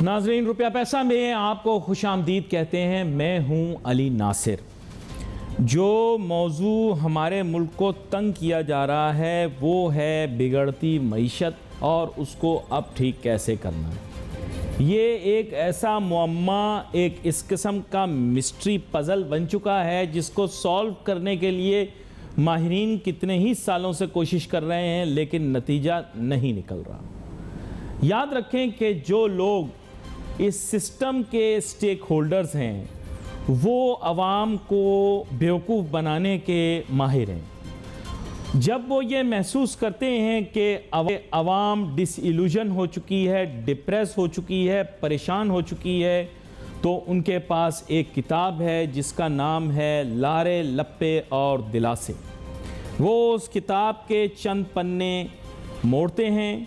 ناظرین، روپیہ پیسہ میں آپ کو خوش آمدید کہتے ہیں۔ میں ہوں علی ناصر۔ جو موضوع ہمارے ملک کو تنگ کیا جا رہا ہے وہ ہے بگڑتی معیشت اور اس کو اب ٹھیک کیسے کرنا ہے۔ یہ ایک ایسا معمہ، ایک اس قسم کا مسٹری پزل بن چکا ہے جس کو سالو کرنے کے لیے ماہرین کتنے ہی سالوں سے کوشش کر رہے ہیں، لیکن نتیجہ نہیں نکل رہا۔ یاد رکھیں کہ جو لوگ اس سسٹم کے سٹیک ہولڈرز ہیں وہ عوام کو بیوقوف بنانے کے ماہر ہیں۔ جب وہ یہ محسوس کرتے ہیں کہ عوام ڈس ایلوژن ہو چکی ہے، ڈپریس ہو چکی ہے، پریشان ہو چکی ہے، تو ان کے پاس ایک کتاب ہے جس کا نام ہے لارے لپے اور دلاسے۔ وہ اس کتاب کے چند پنے موڑتے ہیں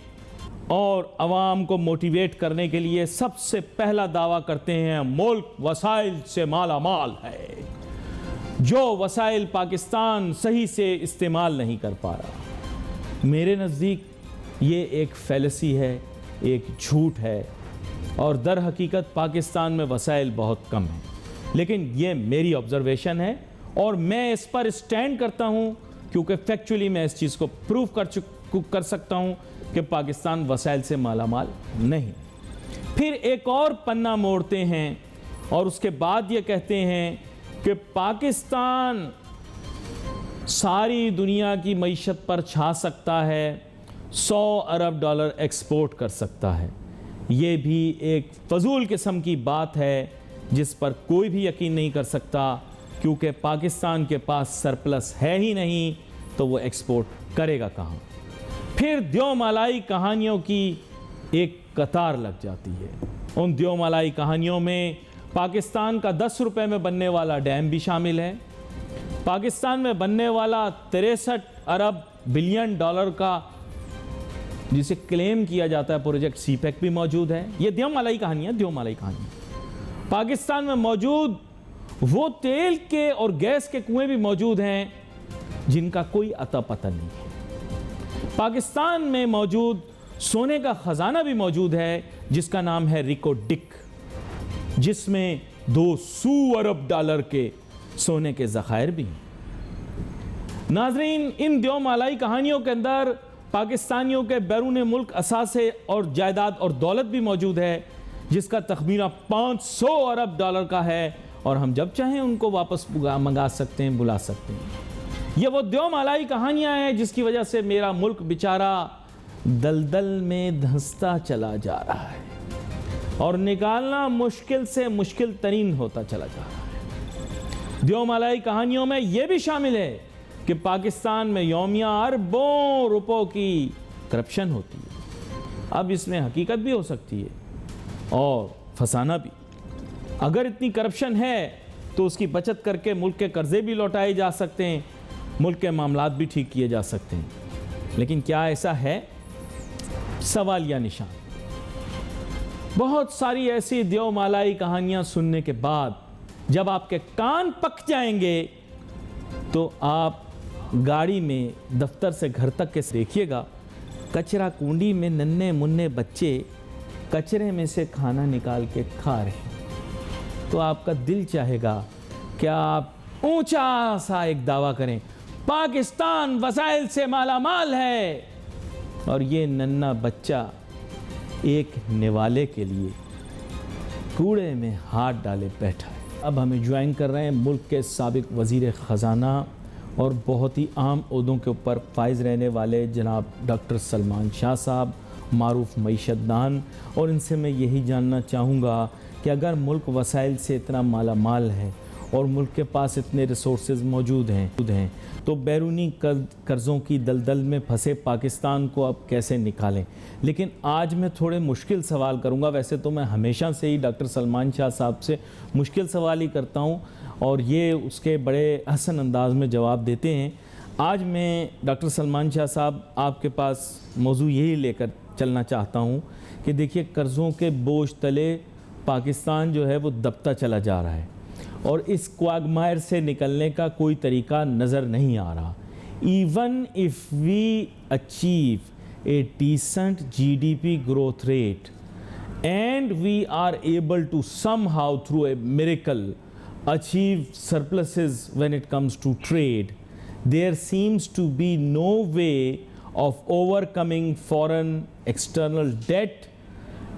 اور عوام کو موٹیویٹ کرنے کے لیے سب سے پہلا دعویٰ کرتے ہیں ملک وسائل سے مالا مال ہے، جو وسائل پاکستان صحیح سے استعمال نہیں کر پا رہا۔ میرے نزدیک یہ ایک فیلسی ہے، ایک جھوٹ ہے، اور در حقیقت پاکستان میں وسائل بہت کم ہیں، لیکن یہ میری آبزرویشن ہے اور میں اس پر اسٹینڈ کرتا ہوں کیونکہ فیکچولی میں اس چیز کو پروف کر سکتا ہوں کہ پاکستان وسائل سے مالا مال نہیں۔ پھر ایک اور پنہ موڑتے ہیں اور اس کے بعد یہ کہتے ہیں کہ پاکستان ساری دنیا کی معیشت پر چھا سکتا ہے، 100 ارب ڈالر ایکسپورٹ کر سکتا ہے۔ یہ بھی ایک فضول قسم کی بات ہے جس پر کوئی بھی یقین نہیں کر سکتا، کیونکہ پاکستان کے پاس سرپلس ہے ہی نہیں تو وہ ایکسپورٹ کرے گا کہاں۔ پھر دیو مالائی کہانیوں کی ایک قطار لگ جاتی ہے۔ ان دیو مالائی کہانیوں میں پاکستان کا 10 روپے میں بننے والا ڈیم بھی شامل ہے، پاکستان میں بننے والا 63 ارب بلین ڈالر کا جسے کلیم کیا جاتا ہے پروجیکٹ سی پیک بھی موجود ہے۔ یہ دیو مالائی کہانیاں، دیو مالائی کہانیاں۔ پاکستان میں موجود وہ تیل کے اور گیس کے کنویں بھی موجود ہیں جن کا کوئی عطا پتہ نہیں ہے۔ پاکستان میں موجود سونے کا خزانہ بھی موجود ہے جس کا نام ہے ریکو ڈک، جس میں 200 ارب ڈالر کے سونے کے ذخائر بھی ہیں۔ ناظرین، ان دیو مالائی کہانیوں کے اندر پاکستانیوں کے بیرون ملک اثاثے اور جائیداد اور دولت بھی موجود ہے جس کا تخمینہ 500 ارب ڈالر کا ہے، اور ہم جب چاہیں ان کو واپس منگا سکتے ہیں، بلا سکتے ہیں۔ یہ وہ دیو مالائی کہانیاں ہیں جس کی وجہ سے میرا ملک بیچارہ دلدل میں دھنستا چلا جا رہا ہے اور نکالنا مشکل سے مشکل ترین ہوتا چلا جا رہا ہے۔ دیو مالائی کہانیوں میں یہ بھی شامل ہے کہ پاکستان میں یومیہ اربوں روپوں کی کرپشن ہوتی ہے۔ اب اس میں حقیقت بھی ہو سکتی ہے اور فسانہ بھی۔ اگر اتنی کرپشن ہے تو اس کی بچت کر کے ملک کے قرضے بھی لوٹائے جا سکتے ہیں، ملک کے معاملات بھی ٹھیک کیے جا سکتے ہیں، لیکن کیا ایسا ہے؟ سوالیہ نشان۔ بہت ساری ایسی دیو مالائی کہانیاں سننے کے بعد جب آپ کے کان پک جائیں گے تو آپ گاڑی میں دفتر سے گھر تک کے دیکھیے گا، کچرا کنڈی میں ننھے منھے بچے کچرے میں سے کھانا نکال کے کھا رہے ہیں، تو آپ کا دل چاہے گا کہ آپ اونچا سا ایک دعویٰ کریں، پاکستان وسائل سے مالا مال ہے، اور یہ ننھا بچہ ایک نوالے کے لیے کوڑے میں ہاتھ ڈالے بیٹھا ہے۔ اب ہمیں جوائن کر رہے ہیں ملک کے سابق وزیر خزانہ اور بہت ہی عام عہدوں کے اوپر فائز رہنے والے جناب ڈاکٹر سلمان شاہ صاحب، معروف معیشت دان، اور ان سے میں یہی جاننا چاہوں گا کہ اگر ملک وسائل سے اتنا مالا مال ہے اور ملک کے پاس اتنے ریسورسز موجود ہیں تو بیرونی قرضوں کی دلدل میں پھنسے پاکستان کو اب کیسے نکالیں؟ لیکن آج میں تھوڑے مشکل سوال کروں گا۔ ویسے تو میں ہمیشہ سے ہی ڈاکٹر سلمان شاہ صاحب سے مشکل سوال ہی کرتا ہوں اور یہ اس کے بڑے حسن انداز میں جواب دیتے ہیں۔ آج میں ڈاکٹر سلمان شاہ صاحب آپ کے پاس موضوع یہی لے کر چلنا چاہتا ہوں کہ دیکھیے، قرضوں کے بوجھ تلے پاکستان جو ہے وہ دبتا چلا جا رہا ہے اور اس کوگمائر سے نکلنے کا کوئی طریقہ نظر نہیں آ رہا۔ Even if we achieve a decent GDP growth rate and we are able to somehow through a miracle achieve surpluses when it comes to trade, there seems to be no way of overcoming foreign external debt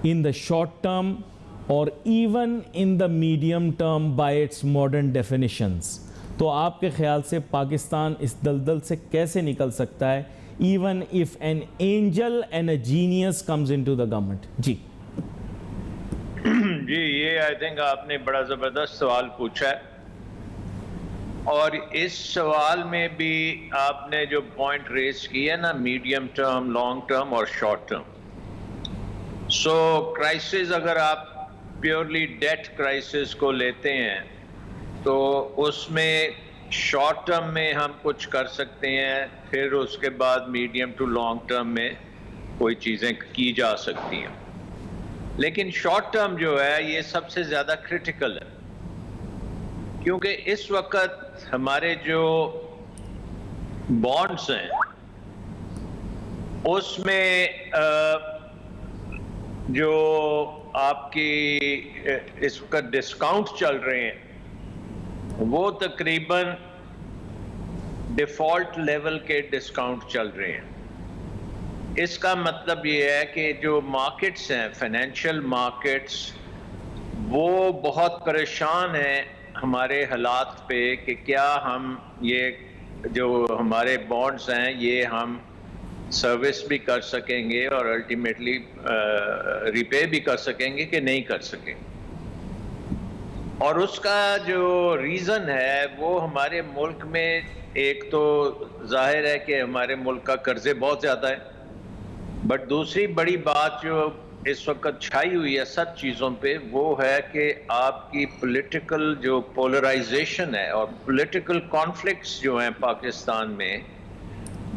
in the short term or even in the medium term by its modern definitions. تو آپ کے خیال سے پاکستان اس دلدل سے کیسے نکل سکتا ہے even if an angel and a genius comes into the government؟ جی جی یہ آئی تھنک آپ نے بڑا زبردست سوال پوچھا ہے، اور اس سوال میں بھی آپ نے جو پوائنٹ ریز کیا نا، میڈیم ٹرم، لانگ ٹرم اور شارٹ ٹرم. سو کرائسس اگر آپ پیورلی ڈیٹ کرائسس کو لیتے ہیں تو اس میں شارٹ ٹرم میں ہم کچھ کر سکتے ہیں، پھر اس کے بعد میڈیم ٹو لانگ ٹرم میں کوئی چیزیں کی جا سکتی ہیں. لیکن شارٹ ٹرم جو ہے یہ سب سے زیادہ کرٹیکل ہے، کیونکہ اس وقت ہمارے جو بانڈز ہیں اس میں جو آپ کی اس وقت ڈسکاؤنٹ چل رہے ہیں وہ تقریباً ڈیفالٹ لیول کے ڈسکاؤنٹ چل رہے ہیں. اس کا مطلب یہ ہے کہ جو مارکیٹس ہیں، فائنینشیل مارکیٹس، وہ بہت پریشان ہیں ہمارے حالات پہ کہ کیا ہم یہ جو ہمارے بانڈز ہیں یہ ہم سروس بھی کر سکیں گے اور الٹیمیٹلی ریپے بھی کر سکیں گے کہ نہیں کر سکیں. اور اس کا جو ریزن ہے وہ ہمارے ملک میں ایک تو ظاہر ہے کہ ہمارے ملک کا قرضے بہت زیادہ ہے، بٹ دوسری بڑی بات جو اس وقت چھائی ہوئی ہے سب چیزوں پہ وہ ہے کہ آپ کی پولیٹیکل جو پولرائزیشن ہے اور پولیٹیکل کانفلکٹس جو ہیں پاکستان میں،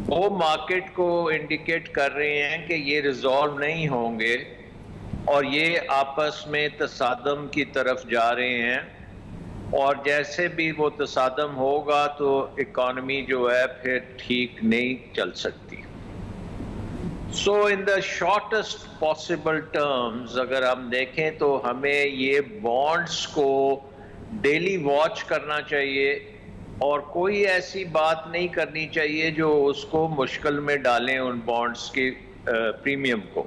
وہ مارکیٹ کو انڈیکیٹ کر رہے ہیں کہ یہ ریزالو نہیں ہوں گے اور یہ آپس میں تصادم کی طرف جا رہے ہیں، اور جیسے بھی وہ تصادم ہوگا تو اکانومی جو ہے پھر ٹھیک نہیں چل سکتی. سو ان دا شارٹسٹ پاسبل ٹرمز اگر ہم دیکھیں تو ہمیں یہ بانڈز کو ڈیلی واچ کرنا چاہیے اور کوئی ایسی بات نہیں کرنی چاہیے جو اس کو مشکل میں ڈالیں ان بانڈز کی پریمیم کو.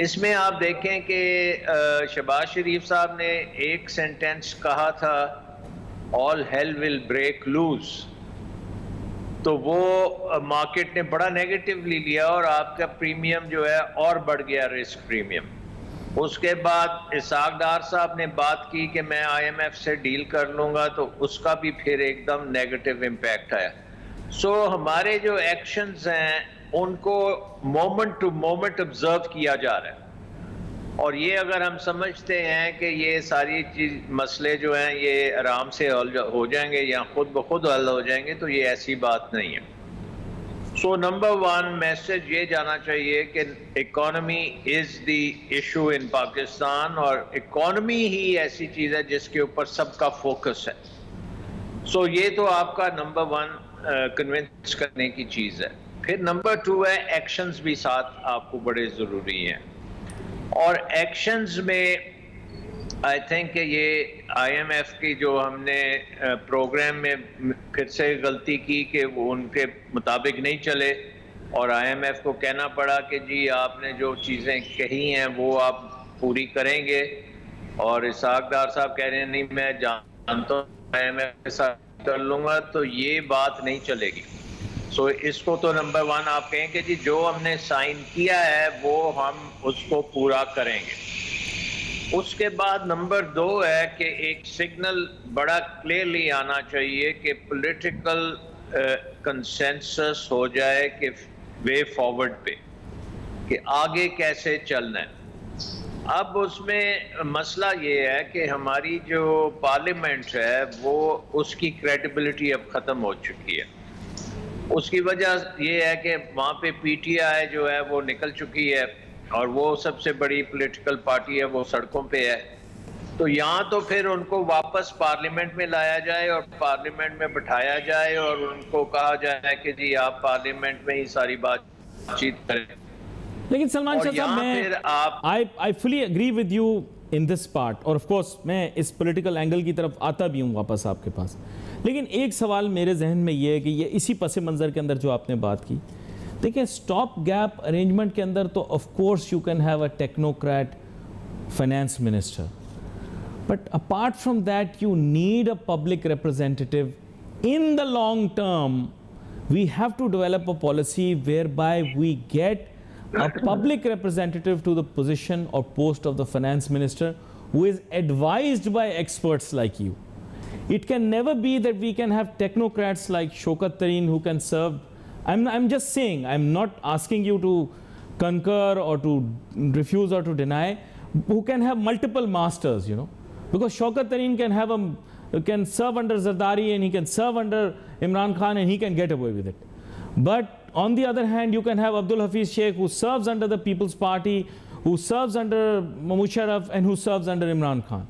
اس میں آپ دیکھیں کہ شہباز شریف صاحب نے ایک سینٹینس کہا تھا آل ہیل ول بریک لوز، تو وہ مارکیٹ نے بڑا نیگیٹیولی لیا اور آپ کا پریمیم جو ہے اور بڑھ گیا، رسک پریمیم. اس کے بعد اسحاق ڈار صاحب نے بات کی کہ میں آئی ایم ایف سے ڈیل کر لوں گا، تو اس کا بھی پھر ایک دم نیگیٹو امپیکٹ آیا. سو ہمارے جو ایکشنز ہیں ان کو مومنٹ ٹو مومنٹ آبزرو کیا جا رہا ہے، اور یہ اگر ہم سمجھتے ہیں کہ یہ ساری مسئلے جو ہیں یہ آرام سے حل ہو جائیں گے یا خود بخود حل ہو جائیں گے، تو یہ ایسی بات نہیں ہے. سو نمبر ون میسج یہ جانا چاہیے کہ economy is the issue in Pakistan, اور اکانومی ہی ایسی چیز ہے جس کے اوپر سب کا فوکس ہے. سو یہ تو آپ کا نمبر ون کنونس کرنے کی چیز ہے. پھر نمبر ٹو ہے ایکشنز بھی ساتھ آپ کو بڑے ضروری ہیں، اور ایکشنز میں آئی تھنک کہ یہ آئی ایم ایف کی جو ہم نے پروگرام میں پھر سے غلطی کی کہ وہ ان کے مطابق نہیں چلے، اور آئی ایم ایف کو کہنا پڑا کہ جی آپ نے جو چیزیں کہی ہیں وہ آپ پوری کریں گے، اور اسحاق ڈار صاحب کہہ رہے ہیں نہیں میں جانتا ہوں آئی ایم ایف کے ساتھ کر لوں گا، تو یہ بات نہیں چلے گی. سو اس کو تو نمبر ون آپ کہیں کہ جی جو ہم نے سائن کیا ہے وہ ہم اس کو پورا کریں گے. اس کے بعد نمبر دو ہے کہ ایک سگنل بڑا کلیئرلی آنا چاہیے کہ پولیٹیکل کنسنسس ہو جائے کہ وے فارورڈ پہ کہ آگے کیسے چلنا ہے. اب اس میں مسئلہ یہ ہے کہ ہماری جو پارلیمنٹ ہے وہ اس کی کریڈیبلٹی اب ختم ہو چکی ہے. اس کی وجہ یہ ہے کہ وہاں پہ پی ٹی آئی جو ہے وہ نکل چکی ہے، اور وہ سب سے بڑی پولیٹیکل پارٹی ہے، وہ سڑکوں پہ ہے. تو یہاں تو پھر ان کو واپس پارلیمنٹ میں لایا جائے اور پارلیمنٹ میں بٹھایا جائے اور ان کو کہا جائے کہ جی آپ پارلیمنٹ میں ہی ساری بات چیت کریں. لیکن سلمان شاہ صاحب پھر آپ I fully agree with you in this part, اور of course میں اس پولیٹیکل اینگل کی طرف آتا بھی ہوں واپس آپ کے پاس. لیکن ایک سوال میرے ذہن میں یہ ہے کہ یہ اسی پس منظر کے اندر جو آپ نے بات کی، دیکھیں اسٹاپ گیپ ارینجمنٹ کے اندر تو of course you can have a technocrat finance minister, but apart from that you need a public representative. In the long term we have to develop a policy whereby we get a public representative to the position or post of the finance minister who is advised by experts like you. It can never be that we can have technocrats like Shaukat Tareen who can serve. I'm just saying, I'm not asking you to concur or to refuse or to deny, who can have multiple masters, you know, because Shaukat Tareen can serve under Zardari and he can serve under Imran Khan and he can get away with it. But on the other hand, you can have Abdul Hafiz Sheikh who serves under the People's Party, who serves under Musharraf and who serves under Imran Khan.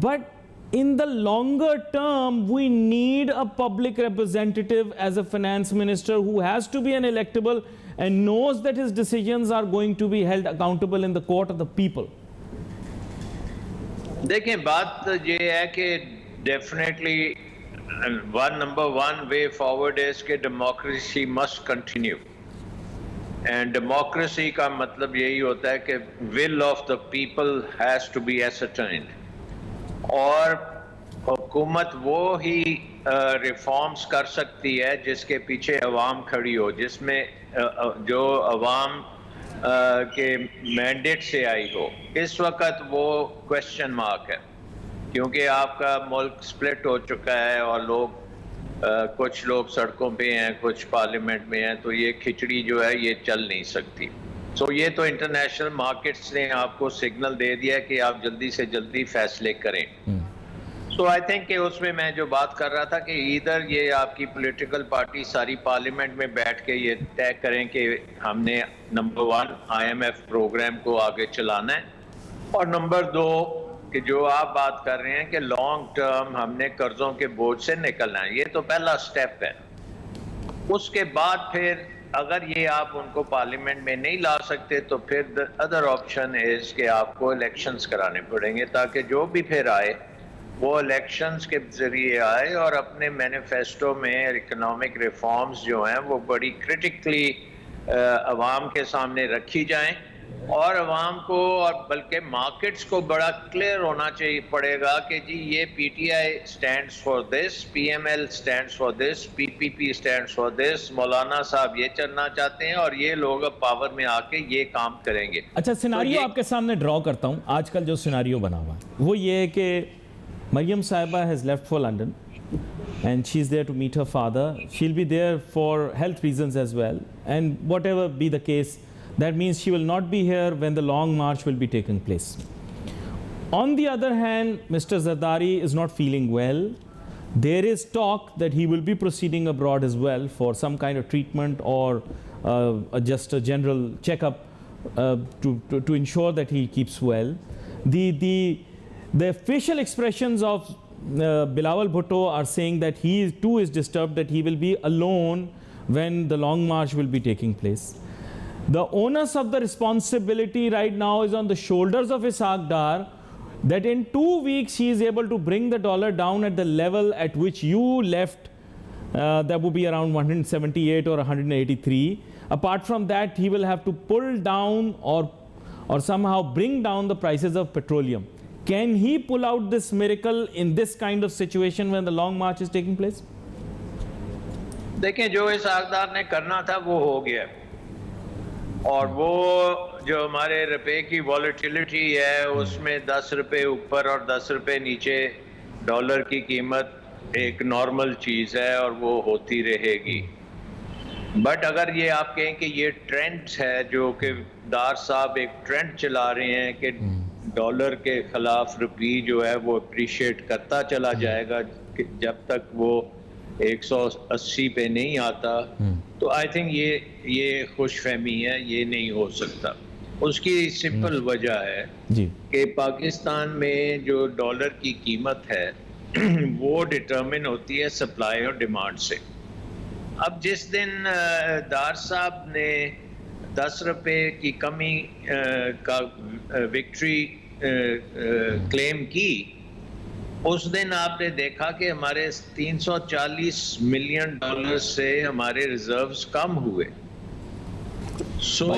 But in the longer term, we need a public representative as a finance minister who has to be an electable and knows that his decisions are going to be held accountable in the court of the people. دیکھیں بات یہ ہے کہ definitely number one way forward is کہ democracy must continue. And democracy کا مطلب یہی ہوتا ہے کہ will of the people has to be ascertained. اور حکومت وہ ہی ریفارمز کر سکتی ہے جس کے پیچھے عوام کھڑی ہو، جس میں جو عوام کے مینڈیٹ سے آئی ہو. اس وقت وہ کویسچن مارک ہے، کیونکہ آپ کا ملک سپلٹ ہو چکا ہے اور کچھ لوگ سڑکوں پہ ہیں، کچھ پارلیمنٹ میں ہیں، تو یہ کھچڑی جو ہے یہ چل نہیں سکتی. سو یہ تو انٹرنیشنل مارکیٹس نے آپ کو سگنل دے دیا کہ آپ جلدی سے جلدی فیصلے کریں. سو آئی تھنک کہ اس میں جو بات کر رہا تھا کہ ادھر یہ آپ کی پولیٹیکل پارٹی ساری پارلیمنٹ میں بیٹھ کے یہ طے کریں کہ ہم نے نمبر 1 IMF پروگرام کو آگے چلانا ہے، اور نمبر 2 کہ جو آپ بات کر رہے ہیں کہ لانگ ٹرم ہم نے قرضوں کے بوجھ سے نکلنا ہے. یہ تو پہلا سٹیپ ہے. اس کے بعد پھر اگر یہ آپ ان کو پارلیمنٹ میں نہیں لا سکتے تو پھر ادر آپشن از کہ آپ کو الیکشنز کرانے پڑیں گے، تاکہ جو بھی پھر آئے وہ الیکشنز کے ذریعے آئے اور اپنے مینیفیسٹو میں اکنامک ریفارمز جو ہیں وہ بڑی کرٹیکلی عوام کے سامنے رکھی جائیں، اور عوام کو اور بلکہ مارکیٹس کو بڑا کلیئر ہونا چاہیے پڑے گا کہ جی یہ PTI stands for this, PML stands for this, PPP stands for this, مولانا صاحب یہ چلنا چاہتے ہیں اور یہ لوگ اب پاور میں آ کے یہ کام کریں گے. اچھا سیناریو آپ کے سامنے ڈرا کرتا ہوں. آج کل جو سیناریو بنا ہوا ہے وہ یہ ہے کہ مریم صاحبہ has left for London and she's there to meet her father. She'll be there for health reasons as well, and whatever be the case, that means she will not be here when the long march will be taking place. On the other hand, Mr. Zardari is not feeling well. There is talk that he will be proceeding abroad as well for some kind of treatment or just a general checkup to ensure that he keeps well. The official expressions of Bilawal Bhutto are saying that he too is disturbed, that he will be alone when the long march will be taking place. The onus of the responsibility right now is on the shoulders of Ishaq Dar, that in 2 weeks he is able to bring the dollar down at the level at which you left. That would be around 178 or 183. Apart from that, he will have to pull down or somehow bring down the prices of petroleum. Can he pull out this miracle in this kind of situation when the long march is taking place? دیکھیں جو اسحاق ڈار نے کرنا تھا وہ ہو گیا، اور وہ جو ہمارے روپے کی والیٹیلیٹی ہے اس میں 10 روپے اوپر اور 10 روپے نیچے ڈالر کی قیمت ایک نارمل چیز ہے اور وہ ہوتی رہے گی. بٹ اگر یہ آپ کہیں کہ یہ ٹرینڈ ہے، جو کہ ڈار صاحب ایک ٹرینڈ چلا رہے ہیں کہ ڈالر کے خلاف روپی جو ہے وہ اپریشیٹ کرتا چلا جائے گا جب تک وہ 180 پہ نہیں آتا، تو آئی تھنک یہ خوش فہمی ہے، یہ نہیں ہو سکتا. اس کی سمپل وجہ ہے کہ پاکستان میں جو ڈالر کی قیمت ہے وہ ڈٹرمن ہوتی ہے سپلائی اور ڈیمانڈ سے. اب جس دن ڈار صاحب نے 10 روپے کی کمی کا وکٹری کلیم کی، اس دن آپ نے دیکھا کہ ہمارے $340 ملین سے ہمارے ریزروز کم ہوئے. سو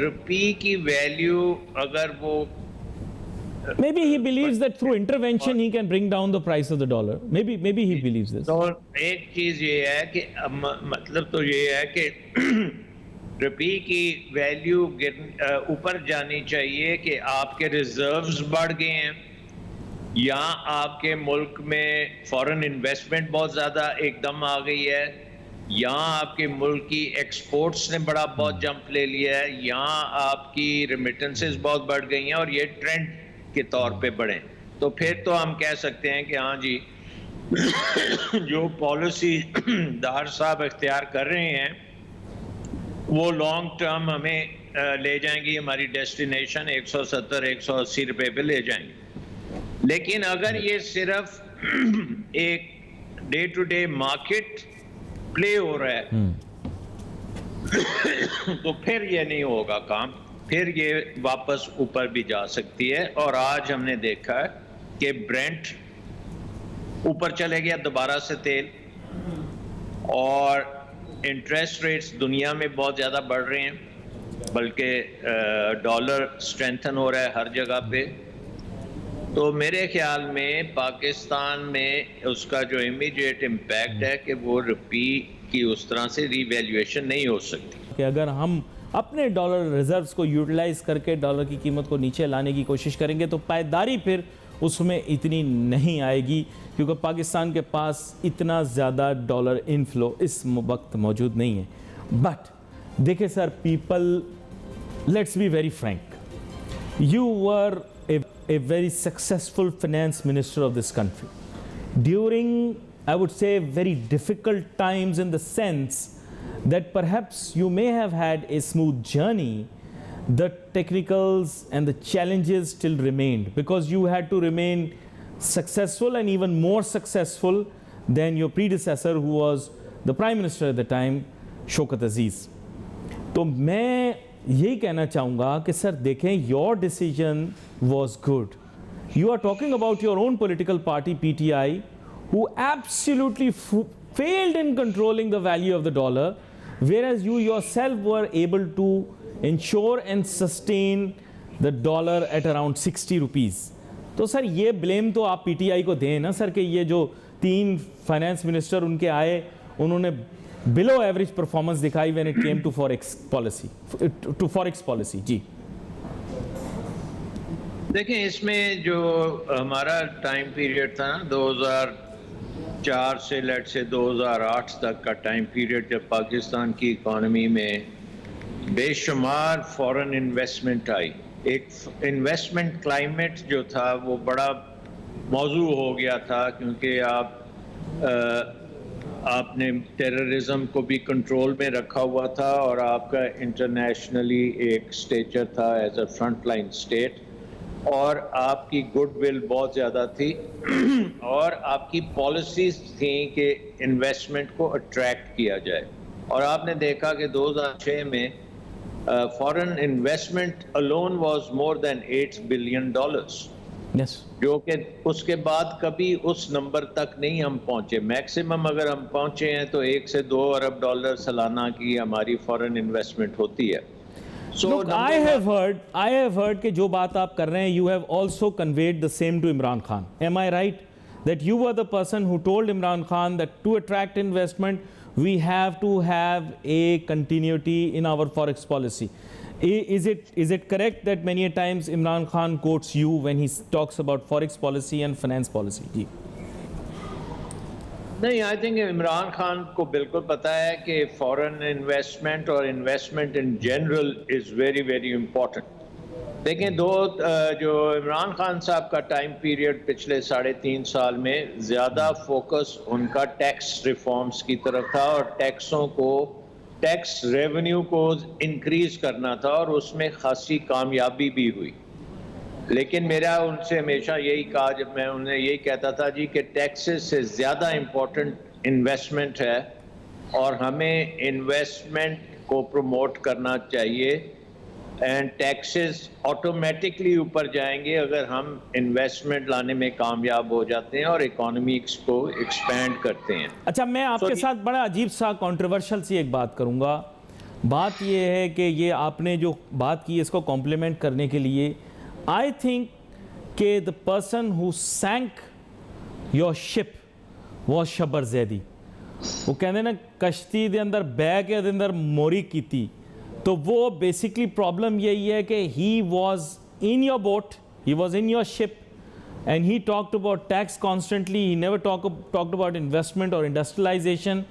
روپی کی ویلیو اگر وہ Maybe he believes that through intervention he can bring down the price of the dollar. Maybe he believes this. تو ایک چیز یہ ہے کہ مطلب تو یہ ہے کہ روپی کی ویلیو اوپر جانی چاہیے کہ آپ کے ریزروز بڑھ گئے ہیں، یا آپ کے ملک میں فورن انویسٹمنٹ بہت زیادہ ایک دم آ گئی ہے، یا آپ کے ملک کی ایکسپورٹس نے بہت جمپ لے لیا ہے، یا آپ کی ریمیٹنسز بہت بڑھ گئی ہیں اور یہ ٹرینڈ کے طور پہ بڑھیں. تو پھر تو ہم کہہ سکتے ہیں کہ ہاں جی جو پالیسی دار صاحب اختیار کر رہے ہیں وہ لانگ ٹرم ہمیں لے جائیں گی ہماری ڈیسٹینیشن 170-180 روپے پہ لے جائیں گے. لیکن اگر یہ صرف ایک ڈے ٹو ڈے مارکیٹ پلے ہو رہا ہے تو پھر یہ نہیں ہوگا کام، پھر یہ واپس اوپر بھی جا سکتی ہے. اور آج ہم نے دیکھا ہے کہ برینٹ اوپر چلے گیا دوبارہ سے تیل، اور انٹرسٹ ریٹس دنیا میں بہت زیادہ بڑھ رہے ہیں، بلکہ ڈالر اسٹرینتھن ہو رہا ہے ہر جگہ پہ. تو میرے خیال میں پاکستان میں اس کا جو امیڈیٹ امپیکٹ ہے کہ وہ روپی کی اس طرح سے ری ویلیویشن نہیں ہو سکتی. کہ اگر ہم اپنے ڈالر ریزروز کو یوٹیلائز کر کے ڈالر کی قیمت کو نیچے لانے کی کوشش کریں گے تو پائیداری پھر اس میں اتنی نہیں آئے گی، کیونکہ پاکستان کے پاس اتنا زیادہ ڈالر انفلو اس وقت موجود نہیں ہے. بٹ دیکھیں sir, people, let's be very frank, you were a very successful finance minister of this country during, I would say, very difficult times, in the sense that perhaps you may have had a smooth journey. The technicals and the challenges still remained because you had to remain successful and even more successful than your predecessor, who was the Prime Minister at the time, Shaukat Aziz. تو میں یہی کہنا چاہوں گا کہ سر دیکھیں، your decision was good. You are talking about your own political party, PTI, who absolutely failed in controlling the value of the dollar, whereas you yourself were able to ensure and sustain the dollar at around 60 rupees. تو سر یہ blame تو آپ P T I کو دیں نا سر، کہ یہ جو 3 فائنانس منسٹر ان کے آئے، انہوں نے below average performance دکھائی when it came to forex policy. جی دیکھیں، اس میں جو ہمارا ٹائم پیریڈ تھا نا 2004 سے لیٹ سے 2008 تک کا ٹائم پیریڈ، جب پاکستان کی اکانومی میں بے شمار فورن انویسٹمنٹ آئی، ایک انویسٹمنٹ کلائمیٹ جو تھا وہ بڑا موضوع ہو گیا تھا، کیونکہ آپ نے ٹیررزم کو بھی کنٹرول میں رکھا ہوا تھا، اور آپ کا انٹرنیشنلی ایک سٹیچر تھا as a front line state, اور آپ کی گڈ ول بہت زیادہ تھی، اور آپ کی پالیسیز تھیں کہ انویسٹمنٹ کو اٹریکٹ کیا جائے. اور آپ نے دیکھا کہ 2006 میں foreign investment alone was more than $8 billion. Yes. جو کہ اس کے بعد کبھی اس نمبر تک نہیں ہم پہنچے. میکسیمم اگر ہم پہنچے ہیں تو 1 سے 2 ارب ڈالر سالانہ کی ہماری فورن انویسٹمنٹ ہوتی ہے. Look, I have heard کہ جو بات آپ کر رہے ہیں, you have also conveyed the same to Imran Khan. Am I right? That you were the person who told Imran Khan that to attract investment, we have to have a continuity in our forex policy. Is it correct that many a times Imran Khan quotes you when he talks about forex policy and finance policy? جی نہیں, I think Imran Khan کو بالکل پتہ ہے کہ فورن investment اور investment in general is very very important. دیکھیں, جو عمران خان صاحب کا ٹائم پیریڈ پچھلے 3.5 سال میں زیادہ فوکس ان کا ٹیکس ریفارمز کی طرف تھا, اور ٹیکس ریونیو کو انکریز کرنا تھا, اور اس میں خاصی کامیابی بھی ہوئی. لیکن میرا ان سے ہمیشہ یہی کہا, جب میں انہیں یہی کہتا تھا جی کہ ٹیکسز سے زیادہ امپورٹنٹ انویسٹمنٹ ہے, اور ہمیں انویسٹمنٹ کو پروموٹ کرنا چاہیے اینڈ ٹیکسز آٹومیٹکلی اوپر جائیں گے اگر ہم انویسٹمنٹ لانے میں کامیاب ہو جاتے ہیں اور اکانومیکس کو ایکسپینڈ کرتے ہیں. اچھا میں آپ کے ساتھ بڑا عجیب سا کنٹروورشل سی ایک بات کروں گا. بات یہ ہے کہ یہ آپ نے جو بات کی اس کو کمپلیمنٹ کرنے کے لیے آئی تھنک کہ the person who sank your ship was شبر زیدی. وہ کہتے ہیں نا کشتی دے اندر بہ کے دے اندر موری کیتی, تو وہ بیسکلی پرابلم یہی ہے کہ he was in your boat, he was in your ship and he talked about tax constantly, he never talked about investment or industrialization,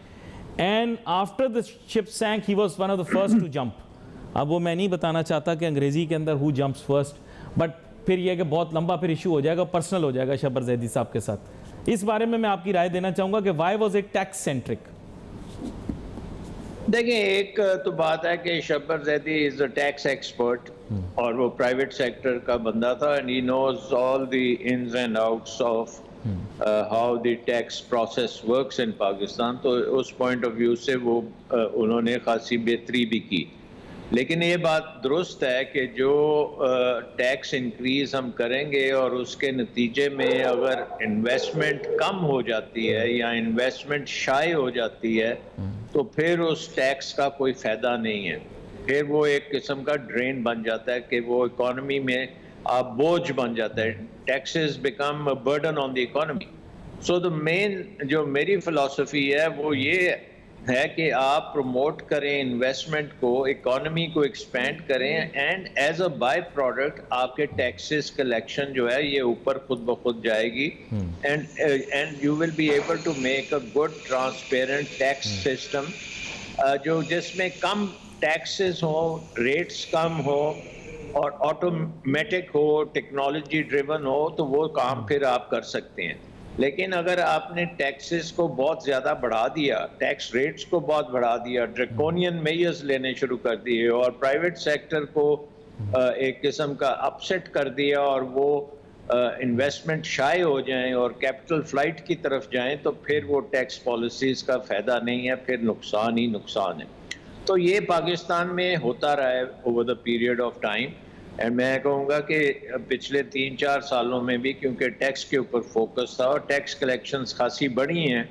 and after the ship sank he was one of the first to jump. اب وہ میں نہیں بتانا چاہتا کہ انگریزی کے اندر who jumps first, but پھر یہ کہ بہت لمبا پھر ایشو ہو جائے گا, پرسنل ہو جائے گا شبر زیدی صاحب کے ساتھ. اس بارے میں آپ کی رائے دینا چاہوں گا کہ why was it tax centric؟ دیکھیں ایک تو بات ہے کہ Shabbar Zaidi is a tax expert اور وہ پرائیویٹ سیکٹر کا بندہ تھا and he knows all the ins and outs of how the tax process works in Pakistan. تو اس پوائنٹ آف ویو سے وہ انہوں نے خاصی بہتری بھی کی. لیکن یہ بات درست ہے کہ جو ٹیکس انکریز ہم کریں گے اور اس کے نتیجے میں اگر انویسٹمنٹ کم ہو جاتی ہے یا انویسٹمنٹ شائع ہو جاتی ہے تو پھر اس ٹیکس کا کوئی فائدہ نہیں ہے. پھر وہ ایک قسم کا ڈرین بن جاتا ہے کہ وہ اکانومی میں آپ بوجھ بن جاتا ہے. Taxes become a burden on the economy. So the main جو میری فلسفی ہے وہ یہ ہے کہ آپ پروموٹ کریں انویسٹمنٹ کو, اکانومی کو ایکسپینڈ کریں and as a by product آپ کے ٹیکسز کلیکشن جو ہے یہ اوپر خود بخود جائے گی and you will be able to make a good transparent tax system جو جس میں کم ٹیکسز ہوں, ریٹس کم ہوں اور آٹومیٹک ہو, ٹیکنالوجی ڈریون ہو, تو وہ کام پھر آپ کر سکتے ہیں. لیکن اگر آپ نے ٹیکسز کو بہت زیادہ بڑھا دیا, ٹیکس ریٹس کو بہت بڑھا دیا, ڈریکونین میجرز لینے شروع کر دیے اور پرائیویٹ سیکٹر کو ایک قسم کا اپسیٹ کر دیا اور وہ انویسٹمنٹ شائع ہو جائیں اور کیپٹل فلائٹ کی طرف جائیں, تو پھر وہ ٹیکس پالیسیز کا فائدہ نہیں ہے, پھر نقصان ہی نقصان ہے. تو یہ پاکستان میں ہوتا رہا ہے over the period of time. And میں کہوں گا کہ پچھلے 3-4 سالوں میں بھی کیونکہ ٹیکس کے اوپر فوکس تھا اور ٹیکس کلیکشنز خاصی بڑی ہیں,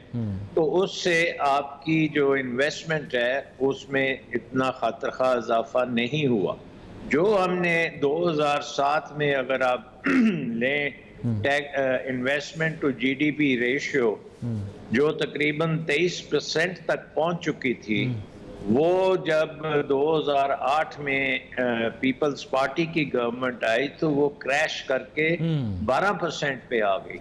تو اس سے آپ کی جو انویسٹمنٹ ہے اس میں اتنا خاطرخواہ اضافہ نہیں ہوا. جو ہم نے 2007 میں اگر آپ لیں investment to G D P ratio جو تقریباً 23% تک پہنچ چکی تھی, وہ جب 2008 میں پیپلز پارٹی کی گورنمنٹ آئی تو وہ کریش کر کے 12% پہ آ گئی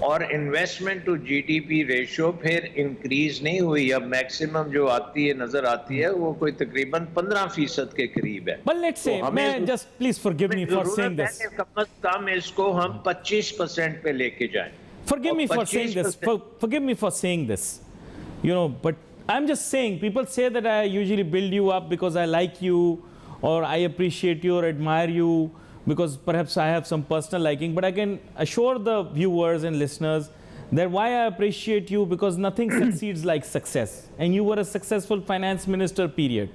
اور investment to G D P ratio پھر انکریز نہیں ہوئی. اب میکسیمم جو آتی ہے نظر آتی ہے وہ کوئی تقریباً 15% کے قریب ہے. But let's say, میں just please forgive me for saying this. کم از کم اس کو ہم 25% پہ لے کے جائیں. Forgive me for saying this. Forgive me for saying this. You know, but I'm just saying, people say that I usually build you up because I like you or I appreciate you or admire you because perhaps I have some personal liking, but I can assure the viewers and listeners that why I appreciate you, because nothing succeeds like success, and you were a successful finance minister, period.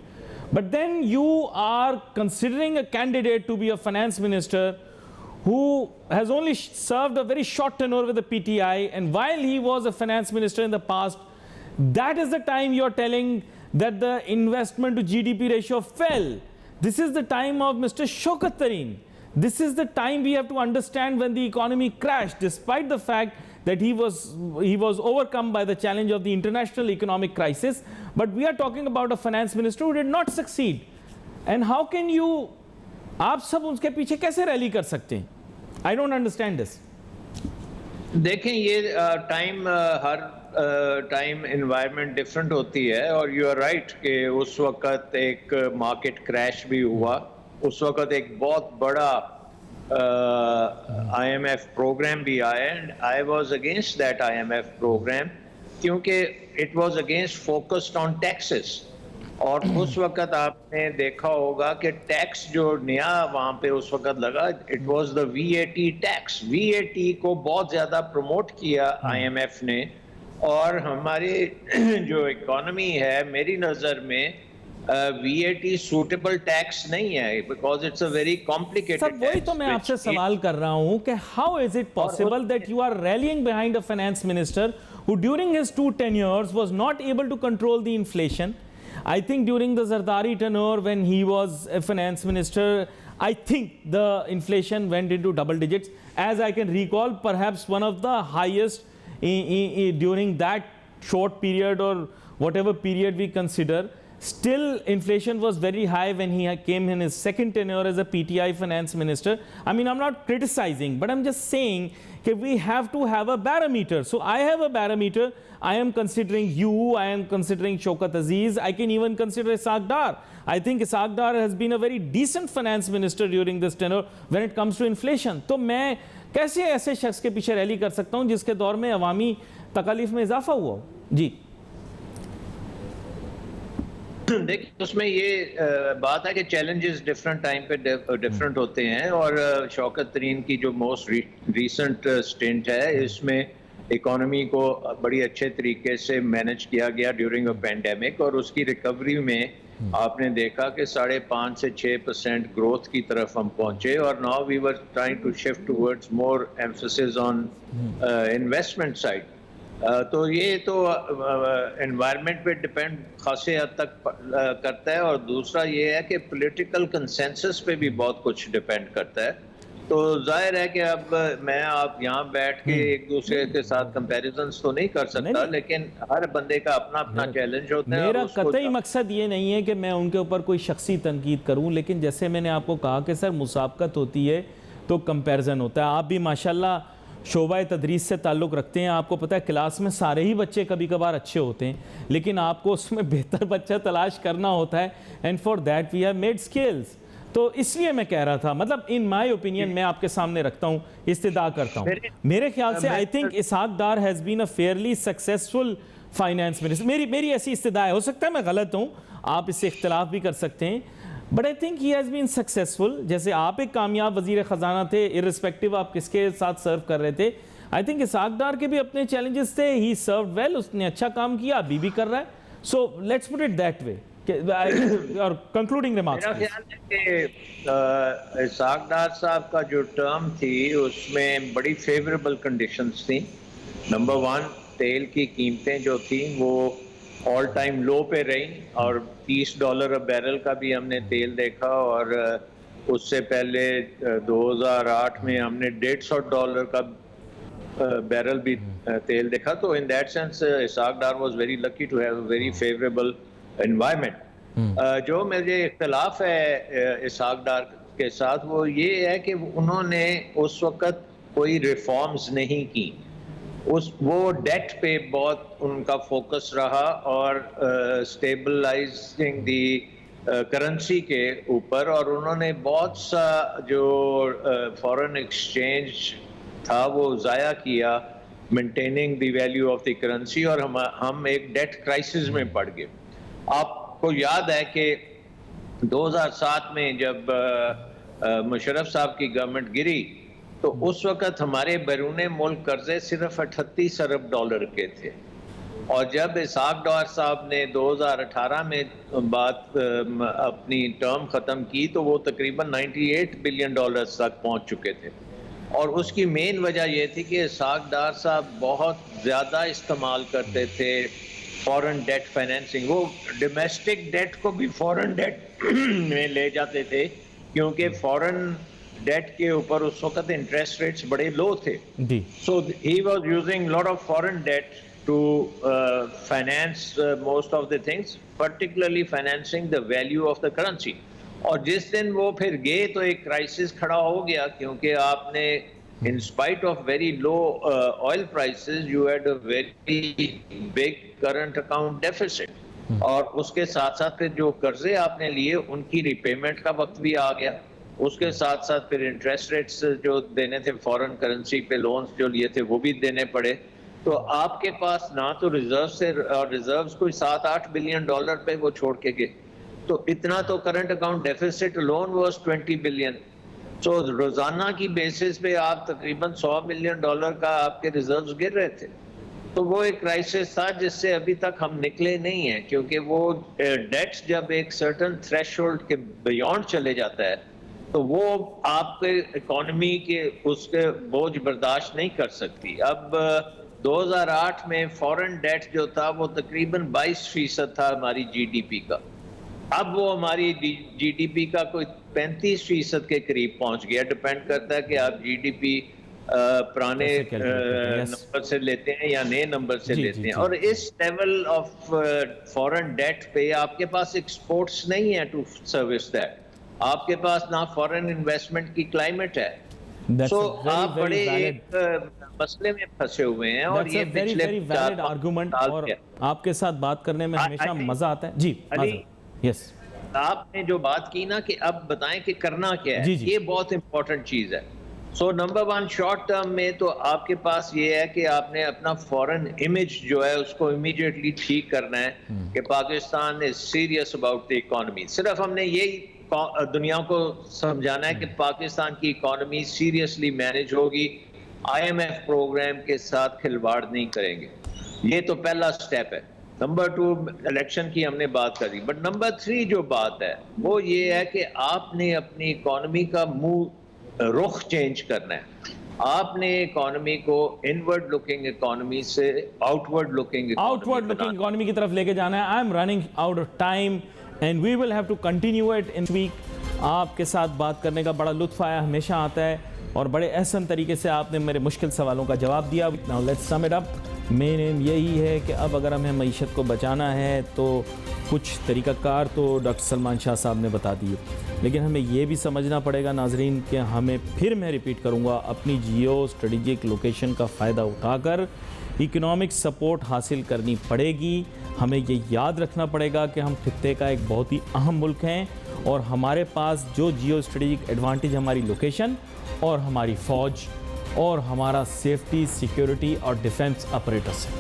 But then you are considering a candidate to be a finance minister who has only served a very short tenure with the PTI, and while he was a finance minister in the past, that is the time you're telling that the investment to GDP ratio fell. This is the time of Mr. Shaukat Tareen. This is the time we have to understand when the economy crashed, despite the fact that he was overcome by the challenge of the international economic crisis. But we are talking about a finance minister who did not succeed. And how can you, آپ سب ان کے پیچھے کیسے rally کر سکتے ہیں؟ I don't understand this. دیکھیں یہ time ہر time environment different ہوتی ہے اور یو آر رائٹ کہ اس وقت ایک مارکیٹ کریش بھی ہوا. اس وقت ایک بہت بڑا آئی ایم ایف پروگرام بھی آیا and I was against that I M F program کیونکہ it was against focused on taxes. اور اس وقت آپ نے دیکھا ہوگا کہ ٹیکس جو نیا وہاں پہ اس وقت لگا it was the V A T tax. V A T کو بہت زیادہ پروموٹ کیا آئی ایم ایف نے, اور ہماری جو اکانومی ہے میری نظر میں VAT suitable tax نہیں ہے because it's a very complicated سر وہی تو tax میں آپ سے which سوال کر رہا ہوں کہ how is it possible that you are rallying behind a finance minister who during his 2 tenures was not able to control the inflation. I think during the Zardari tenure when he was a finance minister, I think the inflation went into double digits. As I can recall, perhaps one of the highest during that short period or whatever period we consider. Still, inflation was very high when he came in his second tenure as a PTI finance minister. I mean, I'm not criticizing, but I'm just saying that we have to have a barometer. So I have a barometer. I am considering you, I am considering Shaukat Aziz, I can even consider Ishaq Dar. I think Ishaq Dar has been a very decent finance minister during this tenure when it comes to inflation. تو میں کیسے ایسے شخص کے پیچھے rally کر سکتا ہوں جس کے دور میں عوامی تکالیف میں اضافہ ہوا ہو؟ جی دیکھیں اس میں یہ بات ہے کہ چیلنجز ڈفرنٹ ٹائم پہ ڈفرنٹ ہوتے ہیں، اور شوکت ترین کی جو موسٹ ریسنٹ سٹنٹ ہے اس میں اکانومی کو بڑی اچھے طریقے سے مینج کیا گیا ڈیورنگ اے پینڈیمک، اور اس کی ریکوری میں آپ نے دیکھا کہ 5.5 سے 6% گروتھ کی طرف ہم پہنچے، اور now we were trying to shift towards more emphasis on investment side. تو یہ تو انوائرمنٹ پہ ڈپینڈ خاصے حد تک کرتا ہے، اور دوسرا یہ ہے کہ پولیٹیکل کنسنسس پہ بھی بہت کچھ ڈپینڈ کرتا ہے. تو ظاہر ہے کہ اب میں آپ یہاں بیٹھ کے ایک دوسرے کے ساتھ کمپیریزنز تو نہیں کر سکتا، لیکن ہر بندے کا اپنا اپنا چیلنج ہوتا ہے. میرا قطعی مقصد یہ نہیں ہے کہ میں ان کے اوپر کوئی شخصی تنقید کروں، لیکن جیسے میں نے آپ کو کہا کہ سر مسابقت ہوتی ہے تو کمپیریزن ہوتا ہے. آپ بھی ماشاءاللہ شعبہ تدریس سے تعلق رکھتے ہیں، آپ کو پتہ ہے کلاس میں سارے ہی بچے کبھی کبھار اچھے ہوتے ہیں، لیکن آپ کو اس میں بہتر بچہ تلاش کرنا ہوتا ہے، and for that we have made skills. تو اس لیے میں کہہ رہا تھا، مطلب ان مائی اوپینین میں آپ کے سامنے رکھتا ہوں، استدعا کرتا ہوں. میرے خیال سے I think Ishaq Dar has been a fairly successful finance minister. میری ایسی استدعا ہے، ہو سکتا ہے میں غلط ہوں، آپ اس سے اختلاف بھی کر سکتے ہیں، but I think he has been successful. جیسے آپ ایک کامیاب وزیر خزانہ تھے، ارسپیکٹو آپ کس کے ساتھ سرو کر رہے تھے. آئی تھنک اسحاق ڈار کے بھی اپنے چیلنجز تھے، ہی سروڈ ویل، اس نے اچھا کام کیا، ابھی بھی کر رہا ہے. So let's put it that way. اور کنکلوڈنگ ریمارکس. میرا خیال ہے کہ اسحاق ڈار صاحب کا جو ٹرم تھی اس میں بڑی فیوریبل کنڈیشنز تھیں. نمبر 1، تیل کی قیمتیں جو تھیں وہ آل ٹائم لو پہ رہیں، اور $30 بیرل کا بھی ہم نے تیل دیکھا، اور اس سے پہلے 2008 میں ہم نے $150 کا بیرل بھی تیل دیکھا. تو in that sense Ishaq Dar was very lucky to have a very favourable environment. جو مجھے اختلاف ہے اسحاق ڈار کے ساتھ وہ یہ ہے کہ انہوں نے اس وقت کوئی ریفارمز نہیں کی. وہ ڈیٹ پہ بہت ان کا فوکس رہا، اور اسٹیبلائزنگ دی کرنسی کے اوپر، اور انہوں نے بہت سا جو فارن ایکسچینج تھا وہ ضائع کیا maintaining the value of the currency, اور ہم ایک ڈیٹ کرائسس میں پڑ گئے. آپ کو یاد ہے کہ 2007 میں جب مشرف صاحب کی گورنمنٹ گری تو اس وقت ہمارے بیرون ملک قرضے صرف $38 ارب کے تھے، اور جب اسحاق ڈار صاحب نے 2018 میں بات اپنی ٹرم ختم کی تو وہ تقریباً $98 بلین تک پہنچ چکے تھے. اور اس کی مین وجہ یہ تھی کہ اسحاق ڈار صاحب بہت زیادہ استعمال کرتے تھے فورن ڈیٹ فائنینسنگ. وہ ڈومیسٹک ڈیٹ کو بھی فورن ڈیٹ میں لے جاتے تھے، کیونکہ فورن ڈیٹ کے اوپر اس وقت انٹرسٹ ریٹس بڑے لو تھے. So he was using lot of foreign debt to finance most of the things, particularly financing the value of the currency. اور جس دن وہ پھر گئے تو ایک کرائسس کھڑا ہو گیا، کیونکہ آپ نے in spite of very low oil prices you had a very big current account deficit. اور اس کے ساتھ ساتھ پھر جو قرضے آپ نے لیے ان کی ریپیمنٹ کا وقت بھی آ گیا. اس کے ساتھ ساتھ پھر انٹرسٹ ریٹس جو دینے تھے فورن کرنسی پہ لونز جو لیے تھے وہ بھی دینے پڑے. تو آپ کے پاس نہ تو ریزرو سے، اور ریزروز کوئی $7-8 بلین پہ وہ چھوڑ کے گئے، تو اتنا تو current account deficit loan was $20 billion. تو روزانہ کی بیسس پہ آپ تقریباً $100 ملین کا آپ کے ریزروز گر رہے تھے. تو وہ ایک کرائسس تھا جس سے ابھی تک ہم نکلے نہیں ہیں، کیونکہ وہ ڈیٹس جب ایک سرٹن تھریش ہولڈ کے بیونڈ چلے جاتا ہے تو وہ آپ کے اکانومی کے اس کے بوجھ برداشت نہیں کر سکتی. اب 2008 میں فورن ڈیٹ جو تھا وہ تقریباً 22% تھا ہماری جی ڈی پی کا. اب وہ ہماری جی ڈی پی کا کوئی 35% کے قریب پہنچ گیا. ڈپینڈ کرتا ہے کہ آپ جی ڈی پی پرانے نمبر سے لیتے ہیں یا نئے نمبر سے لیتے ہیں. اور اس لیول آف فورن ڈیٹ پہ آپ کے پاس ایکسپورٹس نہیں ہے ٹو سروس دیٹ. آپ کے پاس نہ فورن انویسٹمنٹ کی کلائمیٹ ہے. سو آپ بڑے ایک مسئلے میں پھنسے ہوئے ہیں اور یہ پچھلے 4-5 سال سے. آپ کے ساتھ بات کرنے میں ہمیشہ مزہ آتا ہے. جی یس، آپ نے جو بات کی نا کہ اب بتائیں کہ کرنا کیا ہے، یہ بہت امپورٹنٹ چیز ہے. سو نمبر 1 شارٹ ٹرم میں تو آپ کے پاس یہ ہے کہ آپ نے اپنا فورن امیج جو ہے اس کو امیڈیٹلی ٹھیک کرنا ہے کہ Pakistan is serious about the economy. صرف ہم نے یہی دنیا کو سمجھانا ہے کہ پاکستان کی اکانومی سیریسلی مینج ہوگی، آئی ایم ایف پروگرام کے ساتھ کھلواڑ نہیں کریں گے. یہ تو پہلا سٹیپ ہے. نمبر 2 الیکشن کی ہم نے بات کری. بٹ نمبر 3 جو بات ہے وہ یہ ہے کہ آپ نے اپنی اکانومی کا رخ چینج کرنا ہے. آپ نے اکانومی کو انورڈ لوکنگ اکانومی سے آؤٹ لوکنگ اکانومی کی طرف لے کے جانا ہے. I am running out of time and we will have to continue it in week. آپ کے ساتھ بات کرنے کا بڑا لطف آیا، ہمیشہ آتا ہے، اور بڑے احسن طریقے سے آپ نے میرے مشکل سوالوں کا جواب دیا. Now let's sum it up. Main aim یہی ہے کہ اب اگر ہمیں معیشت کو بچانا ہے تو کچھ طریقہ کار تو ڈاکٹر سلمان شاہ صاحب نے بتا دیے، لیکن ہمیں یہ بھی سمجھنا پڑے گا ناظرین کہ ہمیں پھر میں ریپیٹ کروں گا اپنی جیو اسٹریٹجک لوکیشن کا فائدہ اٹھا کر اکنامک سپورٹ حاصل کرنی پڑے گی. ہمیں یہ یاد رکھنا پڑے گا کہ ہم خطے کا ایک بہت ہی اہم ملک ہیں اور ہمارے پاس جو جیو اسٹریٹجک ایڈوانٹیج ہماری لوکیشن اور ہماری فوج اور ہمارا سیفٹی، سیکیورٹی اور ڈیفنس اپریٹس ہے.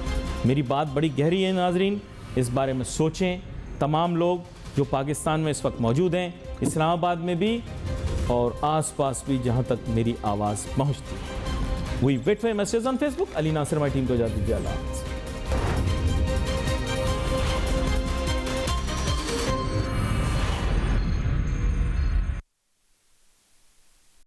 میری بات بڑی گہری ہے ناظرین، اس بارے میں سوچیں. تمام لوگ جو پاکستان میں اس وقت موجود ہیں، اسلام آباد میں بھی اور آس پاس بھی جہاں تک میری آواز پہنچتی ہے. We wait for messages on Facebook. Ali Nasir ہماری ٹیم کو اجازت دیجیے. اللہ حافظ.